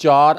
4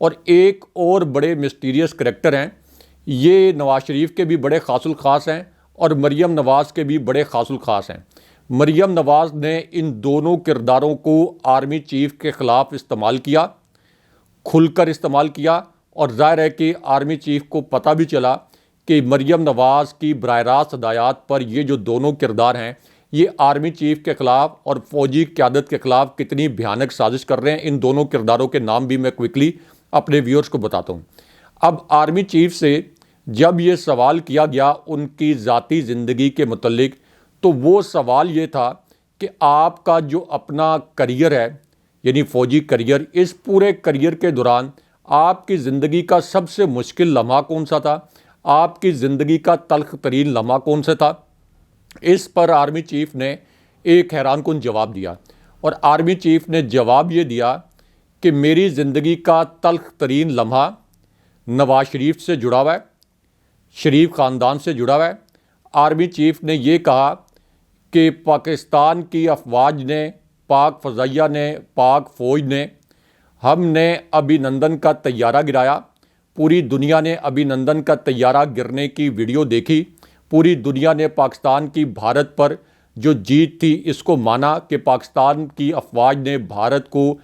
اور ایک اور بڑے مسٹیریس کریکٹر ہیں، یہ نواز شریف کے بھی بڑے خاص الخاص ہیں اور مریم نواز کے بھی بڑے خاص الخاص ہیں۔ مریم نواز نے ان دونوں کرداروں کو آرمی چیف کے خلاف استعمال کیا، کھل کر استعمال کیا، اور ظاہر ہے کہ آرمی چیف کو پتہ بھی چلا کہ مریم نواز کی براہ راست ہدایات پر یہ جو دونوں کردار ہیں یہ آرمی چیف کے خلاف اور فوجی قیادت کے خلاف کتنی بھیانک سازش کر رہے ہیں۔ ان دونوں کرداروں کے نام بھی میں کوئکلی اپنے ویورز کو بتاتا ہوں۔ اب آرمی چیف سے جب یہ سوال کیا گیا ان کی ذاتی زندگی کے متعلق، تو وہ سوال یہ تھا کہ آپ کا جو اپنا کریئر ہے، یعنی فوجی کریئر، اس پورے کریئر کے دوران آپ کی زندگی کا سب سے مشکل لمحہ کون سا تھا، آپ کی زندگی کا تلخ ترین لمحہ کون سا تھا؟ اس پر آرمی چیف نے ایک حیران کن جواب دیا، اور آرمی چیف نے جواب یہ دیا کہ میری زندگی کا تلخ ترین لمحہ نواز شریف سے جڑا ہوا ہے، شریف خاندان سے جڑا ہوا ہے۔ آرمی چیف نے یہ کہا کہ پاکستان کی افواج نے، پاک فضائیہ نے، پاک فوج نے، ہم نے ابھی نندن کا طیارہ گرایا، پوری دنیا نے ابھی نندن کا طیارہ گرنے کی ویڈیو دیکھی، پوری دنیا نے پاکستان کی بھارت پر جو جیت تھی اس کو مانا کہ پاکستان کی افواج نے بھارت کو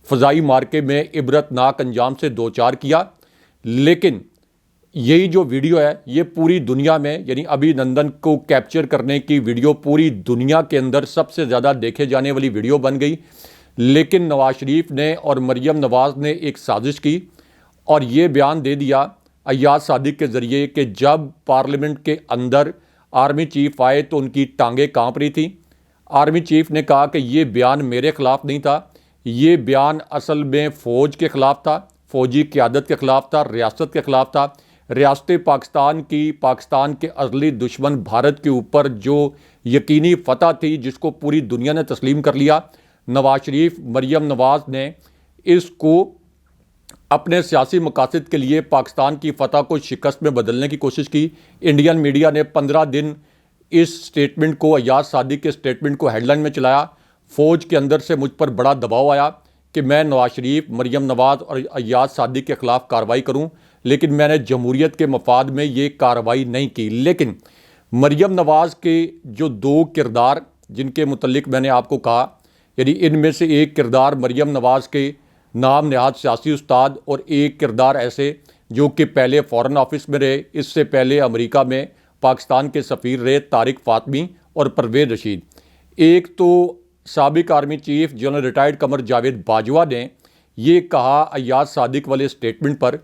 فضائی مارکے میں عبرتناک انجام سے دوچار کیا۔ لیکن یہی جو ویڈیو ہے یہ پوری دنیا میں، یعنی ابھی نندن کو کیپچر کرنے کی ویڈیو پوری دنیا کے اندر سب سے زیادہ دیکھے جانے والی ویڈیو بن گئی۔ لیکن نواز شریف نے اور مریم نواز نے ایک سازش کی اور یہ بیان دے دیا ایاز صادق کے ذریعے کہ جب پارلیمنٹ کے اندر آرمی چیف آئے تو ان کی ٹانگیں کانپ رہی تھیں۔ آرمی چیف نے کہا کہ یہ بیان میرے خلاف نہیں تھا، یہ بیان اصل میں فوج کے خلاف تھا، فوجی قیادت کے خلاف تھا، ریاست کے خلاف تھا، ریاست پاکستان کی، پاکستان کے ازلی دشمن بھارت کے اوپر جو یقینی فتح تھی جس کو پوری دنیا نے تسلیم کر لیا۔ نواز شریف، مریم نواز نے اس کو اپنے سیاسی مقاصد کے لیے پاکستان کی فتح کو شکست میں بدلنے کی کوشش کی۔ انڈین میڈیا نے 15 دن اس سٹیٹمنٹ کو، ایاز صادق کے سٹیٹمنٹ کو ہیڈ لائن میں چلایا۔ فوج کے اندر سے مجھ پر بڑا دباؤ آیا کہ میں نواز شریف، مریم نواز اور ایاز صادق کے خلاف کارروائی کروں، لیکن میں نے جمہوریت کے مفاد میں یہ کارروائی نہیں کی۔ لیکن مریم نواز کے جو دو کردار جن کے متعلق میں نے آپ کو کہا، یعنی ان میں سے ایک کردار مریم نواز کے نام نہاد سیاسی استاد، اور ایک کردار ایسے جو کہ پہلے فارن آفس میں رہے، اس سے پہلے امریکہ میں پاکستان کے سفیر رہے، طارق فاطمی اور پرویز رشید۔ ایک تو سابق army chief general retired Qamar Javed Bajwa نے یہ کہا ایاز صادق والے سٹیٹمنٹ پر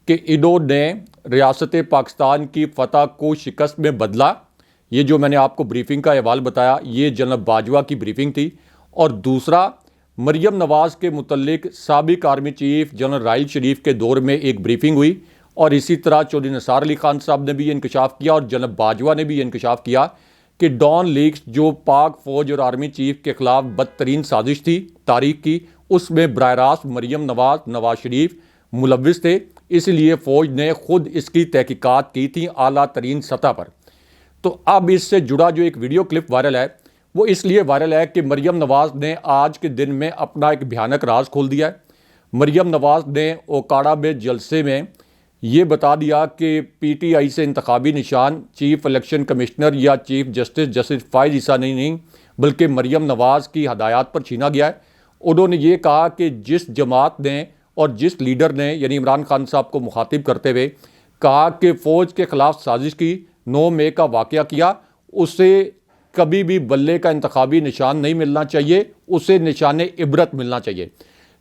کہ انہوں نے ریاست پاکستان کی فتح کو شکست میں بدلا۔ یہ جو میں نے آپ کو بریفنگ کا احوال بتایا یہ جنرل باجوہ کی بریفنگ تھی۔ اور دوسرا، مریم نواز کے متعلق سابق army chief general Raheel Sharif کے دور میں ایک بریفنگ ہوئی، اور اسی طرح چودھری نثار علی خان صاحب نے بھی یہ انکشاف کیا اور جنرل باجوہ نے بھی یہ انکشاف کیا کہ ڈان لیکس جو پاک فوج اور آرمی چیف کے خلاف بدترین سازش تھی تاریخ کی، اس میں براہ راست مریم نواز، نواز شریف ملوث تھے، اس لیے فوج نے خود اس کی تحقیقات کی تھی اعلیٰ ترین سطح پر۔ تو اب اس سے جڑا جو ایک ویڈیو کلپ وائرل ہے وہ اس لیے وائرل ہے کہ مریم نواز نے آج کے دن میں اپنا ایک بھیانک راز کھول دیا ہے۔ مریم نواز نے اوکاڑا میں جلسے میں یہ بتا دیا کہ پی ٹی آئی سے انتخابی نشان چیف الیکشن کمشنر یا چیف جسٹس فائز عیسیٰ نہیں بلکہ مریم نواز کی ہدایات پر چھینا گیا ہے۔ انہوں نے یہ کہا کہ جس جماعت نے اور جس لیڈر نے، یعنی عمران خان صاحب کو مخاطب کرتے ہوئے کہا کہ فوج کے خلاف سازش کی، 9 مئی کا واقعہ کیا، اسے کبھی بھی بلے کا انتخابی نشان نہیں ملنا چاہیے، اسے نشان عبرت ملنا چاہیے۔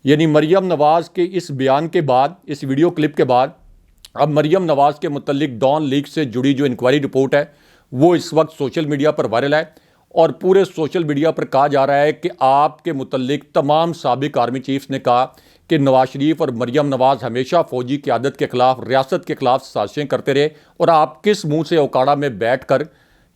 یعنی مریم نواز کے اس بیان کے بعد، اس ویڈیو کلپ کے بعد، اب مریم نواز کے متعلق ڈان لیک سے جڑی جو انکوائری رپورٹ ہے وہ اس وقت سوشل میڈیا پر وائرل ہے، اور پورے سوشل میڈیا پر کہا جا رہا ہے کہ آپ کے متعلق تمام سابق آرمی چیفز نے کہا کہ نواز شریف اور مریم نواز ہمیشہ فوجی قیادت کے خلاف، ریاست کے خلاف سازشیں کرتے رہے، اور آپ کس منہ سے اوکاڑا میں بیٹھ کر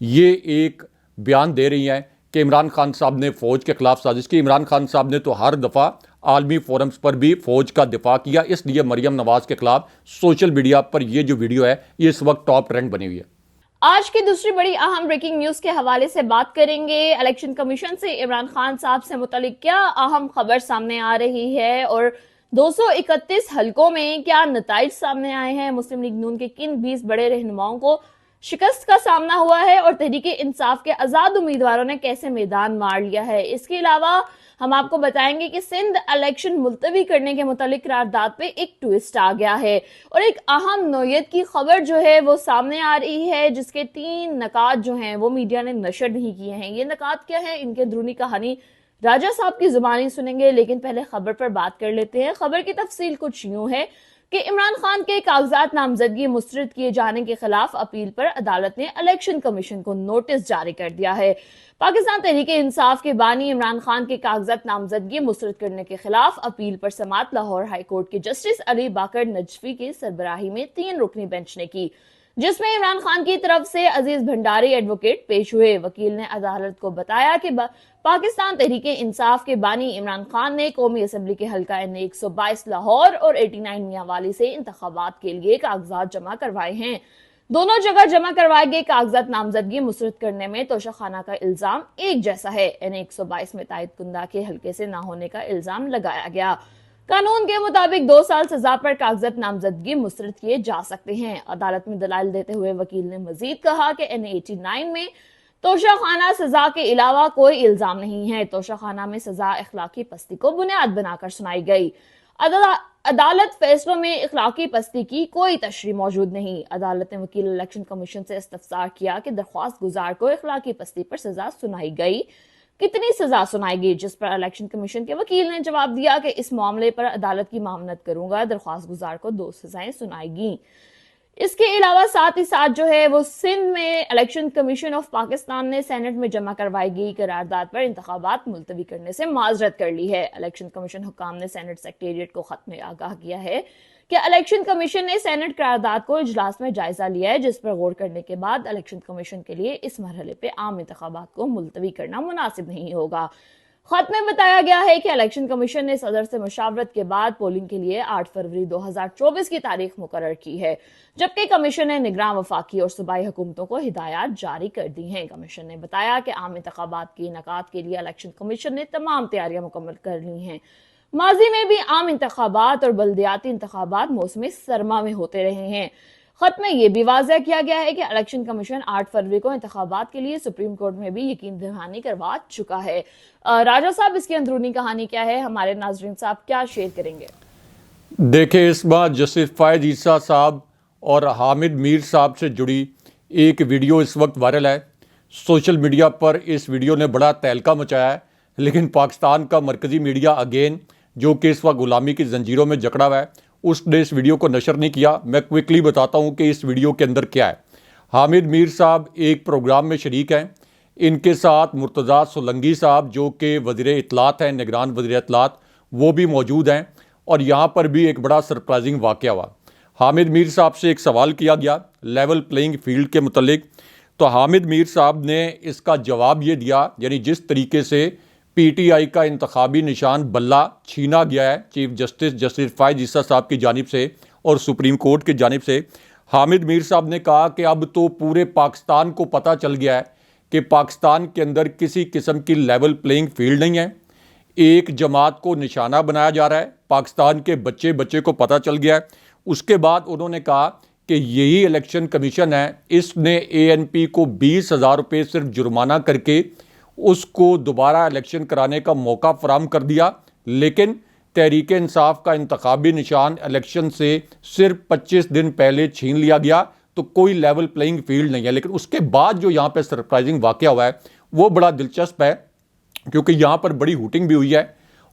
یہ ایک بیان دے رہی ہیں کہ عمران خان صاحب نے فوج کے خلاف سازش کی۔ عمران خان صاحب نے تو ہر دفعہ عالمی فورمز پر بھی فوج کا دفاع کیا، اس لیے مریم نواز کے خلاف سوشل میڈیا پر یہ جو ویڈیو ہے یہ اس وقت ٹاپ ٹرینڈ بنی ہوئی ہے۔ آج کی دوسری بڑی اہم بریکنگ نیوز کے حوالے سے بات کریں گے۔ الیکشن کمیشن سے عمران خان صاحب سے متعلق کیا اہم خبر سامنے آ رہی ہے، اور 231 حلقوں میں کیا نتائج سامنے آئے ہیں؟ مسلم لیگ نون کے کن 20 بڑے رہنماؤں کو شکست کا سامنا ہوا ہے اور تحریک انصاف کے آزاد امیدواروں نے کیسے میدان مار لیا ہے؟ اس کے علاوہ ہم آپ کو بتائیں گے کہ سندھ الیکشن ملتوی کرنے کے متعلق قرارداد پہ ایک ٹویسٹ آ گیا ہے اور ایک اہم نوعیت کی خبر جو ہے وہ سامنے آ رہی ہے، جس کے 3 نکات جو ہیں وہ میڈیا نے نشر نہیں کیے ہیں۔ یہ نکات کیا ہیں؟ ان کے اندرونی کہانی راجہ صاحب کی زبانی سنیں گے، لیکن پہلے خبر پر بات کر لیتے ہیں۔ خبر کی تفصیل کچھ یوں ہے کہ عمران خان کے کاغذات نامزدگی مسترد کیے جانے کے خلاف اپیل پر عدالت نے الیکشن کمیشن کو نوٹس جاری کر دیا ہے۔ پاکستان تحریک انصاف کے بانی عمران خان کے کاغذات نامزدگی مسترد کرنے کے خلاف اپیل پر سماعت لاہور ہائی کورٹ کے جسٹس علی باقر نجفی کی سربراہی میں 3 رکنی بینچ نے کی، جس میں عمران خان کی طرف سے عزیز بھنڈاری ایڈوکیٹ پیش ہوئے۔ وکیل نے عدالت کو بتایا کہ پاکستان تحریک انصاف کے بانی عمران خان نے قومی اسمبلی کے حلقہ N 122 لاہور اور 89 میاں والی سے انتخابات کے لیے کاغذات جمع کروائے ہیں۔ دونوں جگہ جمع کروائے گئے کاغذات نامزدگی مسترد کرنے میں توشہ خانہ کا الزام ایک جیسا ہے۔ N 122 میں تائید کنندہ کے حلقے سے نہ ہونے کا الزام لگایا گیا۔ قانون کے مطابق 2 سال سزا پر کاغذات نامزدگی مسترد کیے جا سکتے ہیں۔ عدالت میں دلائل دیتے ہوئے وکیل نے مزید کہا کہ N 89 میں توشہ خانہ سزا کے علاوہ کوئی الزام نہیں ہے۔ توشہ خانہ میں سزا اخلاقی پستی کو بنیاد بنا کر سنائی گئی۔ عدالت فیصلوں میں اخلاقی پستی کی کوئی تشریح موجود نہیں۔ عدالت نے وکیل الیکشن کمیشن سے استفسار کیا کہ درخواست گزار کو اخلاقی پستی پر سزا سنائی گئی، کتنی سزا سنائی گئی، جس پر الیکشن کمیشن کے وکیل نے جواب دیا کہ اس معاملے پر عدالت کی معاونت کروں گا، درخواست گزار کو 2 سزائیں سنائی گئیں۔ اس کے علاوہ ساتھ ہی ساتھ جو ہے وہ سندھ میں الیکشن کمیشن آف پاکستان نے سینٹ میں جمع کروائی گئی قرارداد پر انتخابات ملتوی کرنے سے معذرت کر لی ہے۔ الیکشن کمیشن حکام نے سینٹ سیکریٹریٹ کو خط میں آگاہ کیا ہے کہ الیکشن کمیشن نے سینٹ قرارداد کو اجلاس میں جائزہ لیا ہے، جس پر غور کرنے کے بعد الیکشن کمیشن کے لیے اس مرحلے پہ عام انتخابات کو ملتوی کرنا مناسب نہیں ہوگا۔ خط میں بتایا گیا ہے کہ الیکشن کمیشن نے صدر سے مشاورت کے بعد پولنگ کے لیے 8 فروری 2024 کی تاریخ مقرر کی ہے، جبکہ کمیشن نے نگراں وفاقی اور صوبائی حکومتوں کو ہدایات جاری کر دی ہیں۔ کمیشن نے بتایا کہ عام انتخابات کے انعقاد کے لیے الیکشن کمیشن نے تمام تیاریاں مکمل کر لی ہیں۔ ماضی میں بھی عام انتخابات اور بلدیاتی انتخابات موسم سرما میں ہوتے رہے ہیں۔ خط میں یہ بھی واضح کیا گیا ہے کہ الیکشن کمیشن 8 فروری کو انتخابات کے لیے سپریم کورٹ میں بھی یقین دہانی کروا چکا ہے۔ راجہ صاحب، اس کی اندرونی کہانی کیا ہے؟ ہمارے ناظرین صاحب کیا شیئر کریں گے؟ دیکھیں، اس بار جسٹس فائز عیسیٰ صاحب اور حامد میر صاحب سے جڑی ایک ویڈیو اس وقت وائرل ہے۔ سوشل میڈیا پر اس ویڈیو نے بڑا تہلکہ مچایا ہے، لیکن پاکستان کا مرکزی میڈیا اگین جو کہ اس وقت غلامی کی زنجیروں میں جکڑا ہوا ہے، اس نے اس ویڈیو کو نشر نہیں کیا۔ میں کوئکلی بتاتا ہوں کہ اس ویڈیو کے اندر کیا ہے۔ حامد میر صاحب ایک پروگرام میں شریک ہیں، ان کے ساتھ مرتضیٰ سولنگی صاحب جو کہ وزیر اطلاعات ہیں، نگران وزیر اطلاعات، وہ بھی موجود ہیں، اور یہاں پر بھی ایک بڑا سرپرائزنگ واقعہ ہوا۔ حامد میر صاحب سے ایک سوال کیا گیا لیول پلینگ فیلڈ کے متعلق، تو حامد میر صاحب نے اس کا جواب یہ دیا، یعنی جس طریقے سے پی ٹی آئی کا انتخابی نشان بلہ چھینا گیا ہے چیف جسٹس فائز عیسیٰ صاحب کی جانب سے اور سپریم کورٹ کی جانب سے، حامد میر صاحب نے کہا کہ اب تو پورے پاکستان کو پتہ چل گیا ہے کہ پاکستان کے اندر کسی قسم کی لیول پلینگ فیلڈ نہیں ہے، ایک جماعت کو نشانہ بنایا جا رہا ہے، پاکستان کے بچے کو پتہ چل گیا ہے۔ اس کے بعد انہوں نے کہا کہ یہی الیکشن کمیشن ہے، اس نے اے این پی کو 20,000 روپے صرف جرمانہ کر کے اس کو دوبارہ الیکشن کرانے کا موقع فراہم کر دیا، لیکن تحریک انصاف کا انتخابی نشان الیکشن سے صرف 25 دن پہلے چھین لیا گیا، تو کوئی لیول پلینگ فیلڈ نہیں ہے۔ لیکن اس کے بعد جو یہاں پہ سرپرائزنگ واقعہ ہوا ہے وہ بڑا دلچسپ ہے، کیونکہ یہاں پر بڑی ہوٹنگ بھی ہوئی ہے،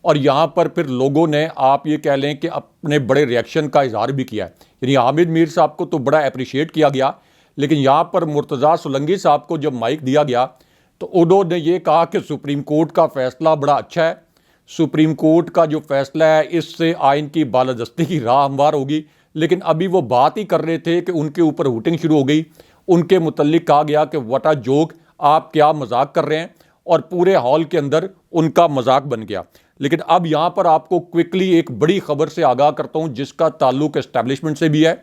اور یہاں پر پھر لوگوں نے آپ یہ کہہ لیں کہ اپنے بڑے ریئیکشن کا اظہار بھی کیا ہے۔ یعنی حامد میر صاحب کو تو بڑا اپریشیٹ کیا گیا، لیکن یہاں پر مرتضیٰ سولنگی صاحب کو جب مائک دیا گیا تو انہوں نے یہ کہا کہ سپریم کورٹ کا فیصلہ بڑا اچھا ہے، سپریم کورٹ کا جو فیصلہ ہے اس سے آئین کی بالادستی کی راہ ہموار ہوگی۔ لیکن ابھی وہ بات ہی کر رہے تھے کہ ان کے اوپر ہوٹنگ شروع ہو گئی، ان کے متعلق کہا گیا کہ واٹ اے جوک، آپ کیا مذاق کر رہے ہیں، اور پورے ہال کے اندر ان کا مذاق بن گیا۔ لیکن اب یہاں پر آپ کو کوئکلی ایک بڑی خبر سے آگاہ کرتا ہوں جس کا تعلق اسٹیبلشمنٹ سے بھی ہے۔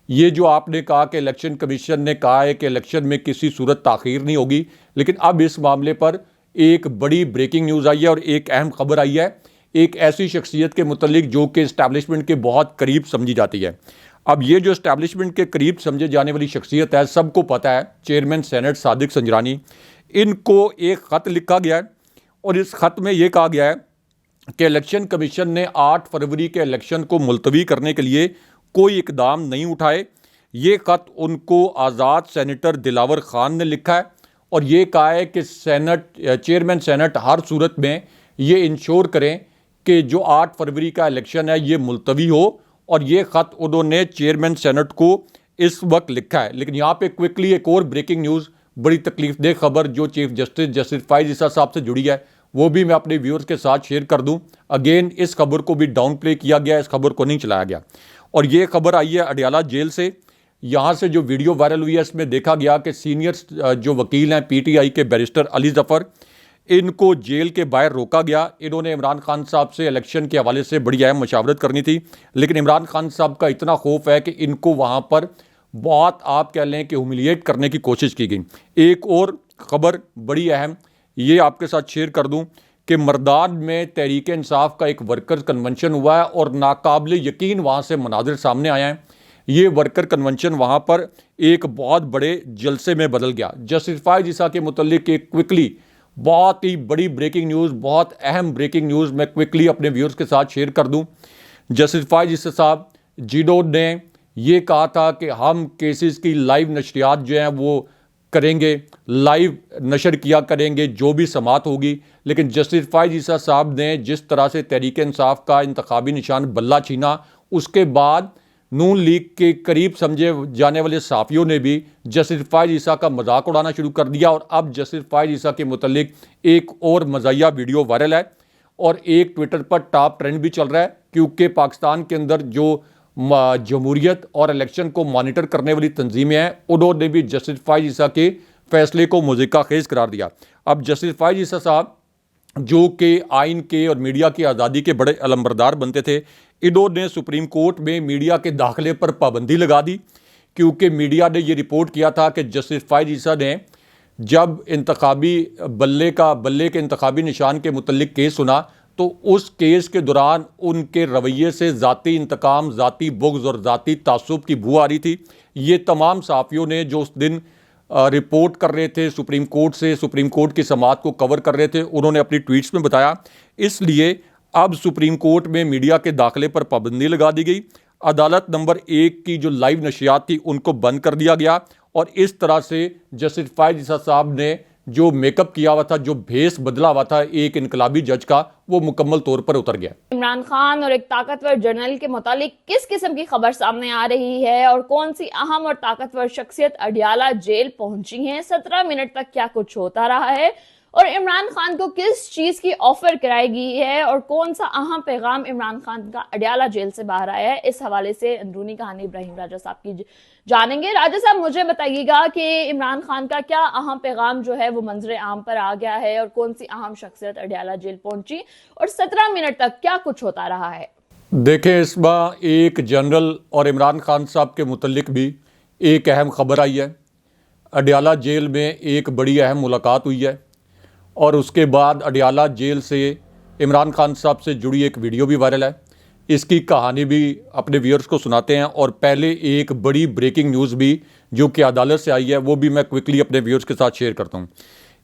یہ جو آپ نے کہا کہ الیکشن کمیشن نے کہا ہے کہ الیکشن میں کسی صورت تاخیر نہیں ہوگی، لیکن اب اس معاملے پر ایک بڑی بریکنگ نیوز آئی ہے اور ایک اہم خبر آئی ہے۔ ایک ایسی شخصیت کے متعلق جو کہ اسٹیبلشمنٹ کے بہت قریب سمجھی جاتی ہے۔ اب یہ جو اسٹیبلشمنٹ کے قریب سمجھے جانے والی شخصیت ہے، سب کو پتہ ہے، چیئرمین سینٹ صادق سنجرانی، ان کو ایک خط لکھا گیا ہے اور اس خط میں یہ کہا گیا ہے کہ الیکشن کمیشن نے 8 فروری کے الیکشن کو ملتوی کرنے کے لیے کوئی اقدام نہیں اٹھائے۔ یہ خط ان کو آزاد سینیٹر دلاور خان نے لکھا ہے اور یہ کہا ہے کہ چیئرمین سینٹ ہر صورت میں یہ انشور کریں کہ جو 8 فروری کا الیکشن ہے یہ ملتوی ہو، اور یہ خط انہوں نے چیئرمین سینٹ کو اس وقت لکھا ہے۔ لیکن یہاں پہ کوئکلی ایک اور بریکنگ نیوز، بڑی تکلیف دہ خبر جو چیف جسٹس فائز عیسیٰ صاحب سے جڑی ہے، وہ بھی میں اپنے ویورز کے ساتھ شیئر کر دوں۔ اگین اس خبر کو بھی ڈاؤن پلے کیا گیا، اس خبر کو نہیں چلایا گیا، اور یہ خبر آئی ہے اڈیالہ جیل سے۔ یہاں سے جو ویڈیو وائرل ہوئی ہے اس میں دیکھا گیا کہ سینئر جو وکیل ہیں پی ٹی آئی کے بیرسٹر علی ظفر، ان کو جیل کے باہر روکا گیا۔ انہوں نے عمران خان صاحب سے الیکشن کے حوالے سے بڑی اہم مشاورت کرنی تھی، لیکن عمران خان صاحب کا اتنا خوف ہے کہ ان کو وہاں پر بہت آپ کہہ لیں کہ ہیوملیٹ کرنے کی کوشش کی گئی۔ ایک اور خبر بڑی اہم یہ آپ کے ساتھ شیئر کر دوں کہ مردان میں تحریک انصاف کا ایک ورکرز کنونشن ہوا ہے اور ناقابل یقین وہاں سے مناظر سامنے آیا ہے۔ یہ ورکر کنونشن وہاں پر ایک بہت بڑے جلسے میں بدل گیا۔ جسٹس فائز عیسیٰ کے متعلق ایک کوئکلی بہت ہی بڑی بریکنگ نیوز، بہت اہم بریکنگ نیوز میں کوئکلی اپنے ویورز کے ساتھ شیئر کر دوں۔ جسٹس فائز عیسیٰ صاحب جیڈو نے یہ کہا تھا کہ ہم کیسز کی لائیو نشریات جو ہیں وہ کریں گے، لائیو نشر کیا کریں گے جو بھی سماعت ہوگی، لیکن جسٹس فائز عیسیٰ صاحب نے جس طرح سے تحریک انصاف کا انتخابی نشان بلہ چھینا، اس کے بعد نون لیگ کے قریب سمجھے جانے والے صحافیوں نے بھی جسٹس فائز عیسیٰ کا مذاق اڑانا شروع کر دیا، اور اب جسٹس فائز عیسیٰ کے متعلق ایک اور مزاحیہ ویڈیو وائرل ہے اور ایک ٹویٹر پر ٹاپ ٹرینڈ بھی چل رہا ہے، کیونکہ پاکستان کے اندر جو جمہوریت اور الیکشن کو مانیٹر کرنے والی تنظیمیں ہیں، انہوں نے بھی جسٹس فائز عیسیٰ کے فیصلے کو مضحکہ خیز قرار دیا۔ اب جسٹس فائز عیسیٰ صاحب جو کہ آئین کے اور میڈیا کی آزادی کے بڑے علمبردار بنتے تھے، انہوں نے سپریم کورٹ میں میڈیا کے داخلے پر پابندی لگا دی، کیونکہ میڈیا نے یہ رپورٹ کیا تھا کہ جسٹس فائز عیسیٰ نے جب انتخابی بلے کے انتخابی نشان کے متعلق کیس سنا تو اس کیس کے دوران ان کے رویے سے ذاتی انتقام، ذاتی بغض اور ذاتی تعصب کی بو آ رہی تھی۔ یہ تمام صحافیوں نے جو اس دن رپورٹ کر رہے تھے سپریم کورٹ سے، سپریم کورٹ کی سماعت کو کور کر رہے تھے، انہوں نے اپنی ٹویٹس میں بتایا۔ اس لیے اب سپریم کورٹ میں میڈیا کے داخلے پر پابندی لگا دی گئی۔ عدالت نمبر 1 کی جو لائیو نشریات تھی ان کو بند کر دیا گیا، اور اس طرح سے جسٹس فائز عیسیٰ صاحب نے جو میک اپ کیا ہوا تھا، جو بھیس بدلا ہوا تھا ایک انقلابی جج کا، وہ مکمل طور پر اتر گیا۔ عمران خان اور ایک طاقتور جنرل کے متعلق کس قسم کی خبر سامنے آ رہی ہے اور کون سی اہم اور طاقتور شخصیت اڈیالہ جیل پہنچی ہیں؟ 17 منٹ تک کیا کچھ ہوتا رہا ہے اور عمران خان کو کس چیز کی آفر کرائی گئی ہے اور کون سا اہم پیغام عمران خان کا اڈیالہ جیل سے باہر آیا ہے، اس حوالے سے اندرونی کہانی ابراہیم راجہ صاحب کی جانیں گے۔ راجہ صاحب مجھے بتائیے گا کہ عمران خان کا کیا اہم پیغام جو ہے وہ منظر عام پر آ گیا ہے اور کون سی اہم شخصیت اڈیالہ جیل پہنچی اور 17 منٹ تک کیا کچھ ہوتا رہا ہے؟ دیکھیں، اس بار ایک جنرل اور عمران خان صاحب کے متعلق بھی ایک اہم خبر آئی ہے۔ اڈیالہ جیل میں ایک بڑی اہم ملاقات ہوئی ہے اور اس کے بعد اڈیالہ جیل سے عمران خان صاحب سے جڑی ایک ویڈیو بھی وائرل ہے۔ اس کی کہانی بھی اپنے ویورز کو سناتے ہیں، اور پہلے ایک بڑی بریکنگ نیوز بھی جو کہ عدالت سے آئی ہے وہ بھی میں کوئکلی اپنے ویورز کے ساتھ شیئر کرتا ہوں۔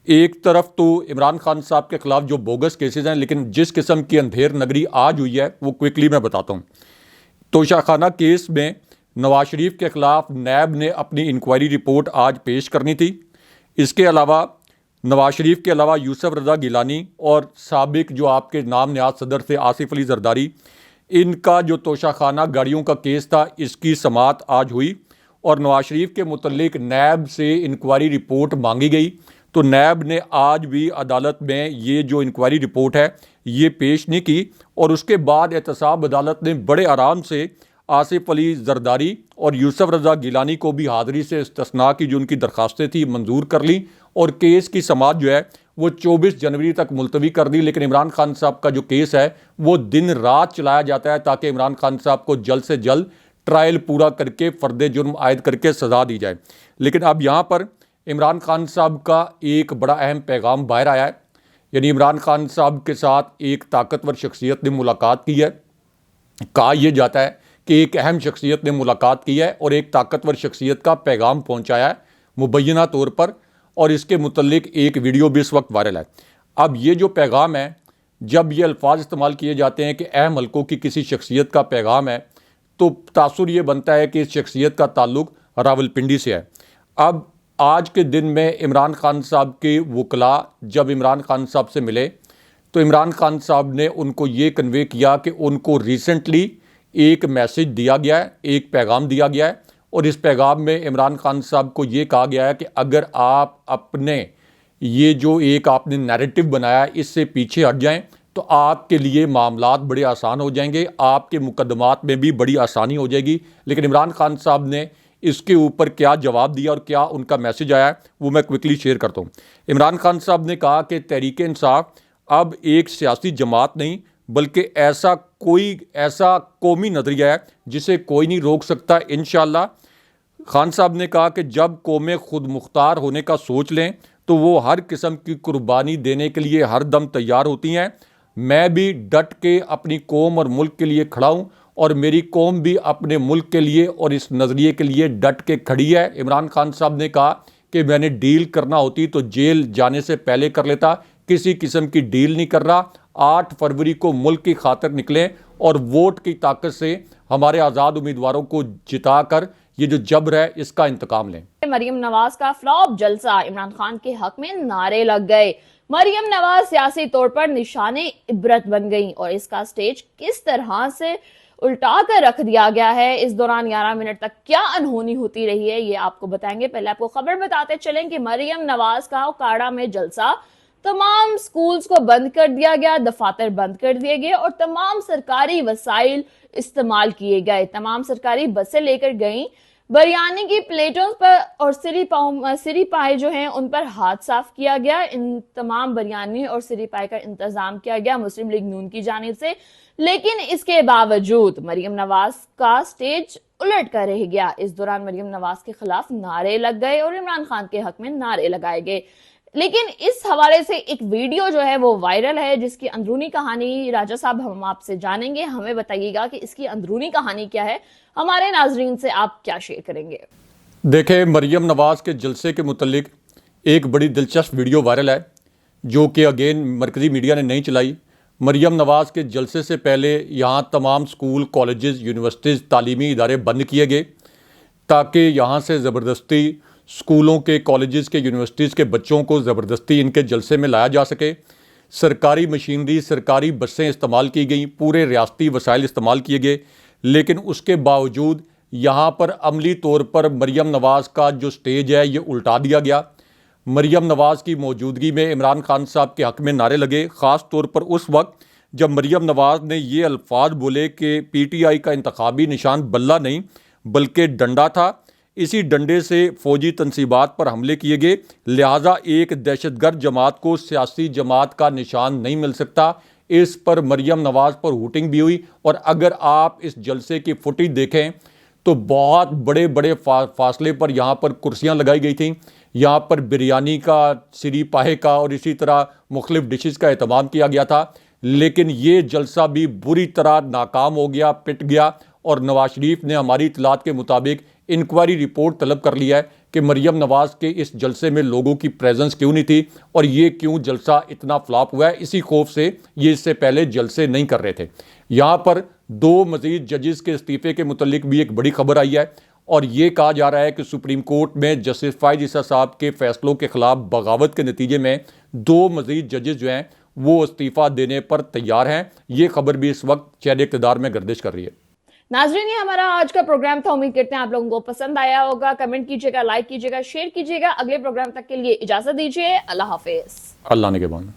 ایک طرف تو عمران خان صاحب کے خلاف جو بوگس کیسز ہیں، لیکن جس قسم کی اندھیر نگری آج ہوئی ہے وہ کوئکلی میں بتاتا ہوں۔ توشہ خانہ کیس میں نواز شریف کے خلاف نیب نے اپنی انکوائری رپورٹ آج پیش کرنی تھی۔ اس کے علاوہ نواز شریف کے علاوہ یوسف رضا گیلانی اور سابق جو آپ کے نام نیاز صدر تھے آصف علی زرداری، ان کا جو توشہ خانہ گاڑیوں کا کیس تھا، اس کی سماعت آج ہوئی اور نواز شریف کے متعلق نیب سے انکوائری رپورٹ مانگی گئی۔ تو نیب نے آج بھی عدالت میں یہ جو انکوائری رپورٹ ہے یہ پیش نہیں کی، اور اس کے بعد احتساب عدالت نے بڑے آرام سے آصف علی زرداری اور یوسف رضا گیلانی کو بھی حاضری سے استثناء کی جو ان کی درخواستیں تھیں منظور کر لی، اور کیس کی سماعت جو ہے وہ 24 جنوری تک ملتوی کر دی۔ لیکن عمران خان صاحب کا جو کیس ہے وہ دن رات چلایا جاتا ہے تاکہ عمران خان صاحب کو جلد سے جلد ٹرائل پورا کر کے فرد جرم عائد کر کے سزا دی جائے۔ لیکن اب یہاں پر عمران خان صاحب کا ایک بڑا اہم پیغام باہر آیا ہے۔ یعنی عمران خان صاحب کے ساتھ ایک طاقتور شخصیت نے ملاقات کی ہے. کہا یہ جاتا ہے کہ ایک اہم شخصیت نے ملاقات کی ہے اور ایک طاقتور شخصیت کا پیغام پہنچایا ہے مبینہ طور پر, اور اس کے متعلق ایک ویڈیو بھی اس وقت وائرل ہے. اب یہ جو پیغام ہے, جب یہ الفاظ استعمال کیے جاتے ہیں کہ اہم حلقوں کی کسی شخصیت کا پیغام ہے, تو تاثر یہ بنتا ہے کہ اس شخصیت کا تعلق راولپنڈی سے ہے. اب آج کے دن میں عمران خان صاحب کے وکلاء جب عمران خان صاحب سے ملے تو عمران خان صاحب نے ان کو یہ کنوے کیا کہ ان کو ریسنٹلی ایک میسج دیا گیا ہے, ایک پیغام دیا گیا ہے, اور اس پیغام میں عمران خان صاحب کو یہ کہا گیا ہے کہ اگر آپ اپنے یہ جو ایک آپ نے نیریٹو بنایا ہے اس سے پیچھے ہٹ جائیں تو آپ کے لیے معاملات بڑے آسان ہو جائیں گے, آپ کے مقدمات میں بھی بڑی آسانی ہو جائے گی. لیکن عمران خان صاحب نے اس کے اوپر کیا جواب دیا اور کیا ان کا میسج آیا ہے وہ میں کوئکلی شیئر کرتا ہوں. عمران خان صاحب نے کہا کہ تحریک انصاف اب ایک سیاسی جماعت نہیں بلکہ ایسا قومی نظریہ ہے جسے کوئی نہیں روک سکتا انشاءاللہ. خان صاحب نے کہا کہ جب قومیں خود مختار ہونے کا سوچ لیں تو وہ ہر قسم کی قربانی دینے کے لیے ہر دم تیار ہوتی ہیں. میں بھی ڈٹ کے اپنی قوم اور ملک کے لیے کھڑا ہوں اور میری قوم بھی اپنے ملک کے لیے اور اس نظریے کے لیے ڈٹ کے کھڑی ہے. عمران خان صاحب نے کہا کہ میں نے ڈیل کرنا ہوتی تو جیل جانے سے پہلے کر لیتا, کسی قسم کی ڈیل نہیں کر رہا. 8 فروری کو ملک کی خاطر نکلیں اور ووٹ کی طاقت سے ہمارے آزاد امیدواروں کو جتا کر یہ جو جبر ہے اس کا انتقام لیں. مریم نواز کا فلاپ جلسہ, عمران خان کے حق میں نعرے لگ گئے. مریم نواز سیاسی طور پر نشان عبرت بن گئیں اور اس کا سٹیج کس طرح سے الٹا کر رکھ دیا گیا ہے. اس دوران 11 منٹ تک کیا انہونی ہوتی رہی ہے یہ آپ کو بتائیں گے. پہلے آپ کو خبر بتاتے چلیں کہ مریم نواز کا اوکاڑا میں جلسہ, تمام سکولز کو بند کر دیا گیا, دفاتر بند کر دیے گئے اور تمام سرکاری وسائل استعمال کیے گئے. تمام سرکاری بسیں لے کر گئیں. بریانی کی پلیٹوں پر اور سری پائے جو ہیں ان پر ہاتھ صاف کیا گیا. ان تمام بریانی اور سری پائے کا انتظام کیا گیا مسلم لیگ نون کی جانب سے. لیکن اس کے باوجود مریم نواز کا سٹیج الٹ کر رہ گیا. اس دوران مریم نواز کے خلاف نعرے لگ گئے اور عمران خان کے حق میں نعرے لگائے گئے. لیکن اس حوالے سے ایک ویڈیو جو ہے وہ وائرل ہے جس کی اندرونی کہانی راجہ صاحب ہم آپ سے جانیں گے. ہمیں بتائیے گا کہ اس کی اندرونی کہانی کیا ہے, ہمارے ناظرین سے آپ کیا شیئر کریں گے. دیکھیں, مریم نواز کے جلسے کے متعلق ایک بڑی دلچسپ ویڈیو وائرل ہے جو کہ اگین مرکزی میڈیا نے نہیں چلائی. مریم نواز کے جلسے سے پہلے یہاں تمام سکول, کالجز, یونیورسٹیز, تعلیمی ادارے بند کیے گئے تاکہ یہاں سے زبردستی سکولوں کے, کالجز کے, یونیورسٹیز کے بچوں کو زبردستی ان کے جلسے میں لایا جا سکے. سرکاری مشینری, سرکاری بسیں استعمال کی گئیں, پورے ریاستی وسائل استعمال کیے گئے. لیکن اس کے باوجود یہاں پر عملی طور پر مریم نواز کا جو سٹیج ہے یہ الٹا دیا گیا. مریم نواز کی موجودگی میں عمران خان صاحب کے حق میں نعرے لگے, خاص طور پر اس وقت جب مریم نواز نے یہ الفاظ بولے کہ پی ٹی آئی کا انتخابی نشان بلہ نہیں بلکہ ڈنڈا تھا, اسی ڈنڈے سے فوجی تنصیبات پر حملے کیے گئے, لہٰذا ایک دہشت گرد جماعت کو سیاسی جماعت کا نشان نہیں مل سکتا. اس پر مریم نواز پر ہوٹنگ بھی ہوئی. اور اگر آپ اس جلسے کی فوٹیج دیکھیں تو بہت بڑے بڑے فاصلے پر یہاں پر کرسیاں لگائی گئی تھیں, یہاں پر بریانی کا, سری پاہے کا اور اسی طرح مختلف ڈشز کا اہتمام کیا گیا تھا. لیکن یہ جلسہ بھی بری طرح ناکام ہو گیا, پٹ گیا, اور نواز شریف نے ہماری اطلاعات کے مطابق انکوائری رپورٹ طلب کر لیا ہے کہ مریم نواز کے اس جلسے میں لوگوں کی پریزنس کیوں نہیں تھی اور یہ کیوں جلسہ اتنا فلاپ ہوا ہے. اسی خوف سے یہ اس سے پہلے جلسے نہیں کر رہے تھے. یہاں پر 2 مزید ججز کے استعفے کے متعلق بھی ایک بڑی خبر آئی ہے اور یہ کہا جا رہا ہے کہ سپریم کورٹ میں جسٹس فائز عیسیٰ صاحب کے فیصلوں کے خلاف بغاوت کے نتیجے میں 2 مزید ججز جو ہیں وہ استعفیٰ دینے پر تیار ہیں. یہ خبر بھی اس وقت شہر اقتدار میں گردش کر رہی ہے. ناظرین, یہ ہمارا آج کا پروگرام تھا. امید کرتے ہیں آپ لوگوں کو پسند آیا ہوگا. کمنٹ کیجیے گا, لائک کیجیے گا, شیئر کیجیے گا. اگلے پروگرام تک کے لیے اجازت دیجیے. اللہ حافظ. اللہ نگہبان.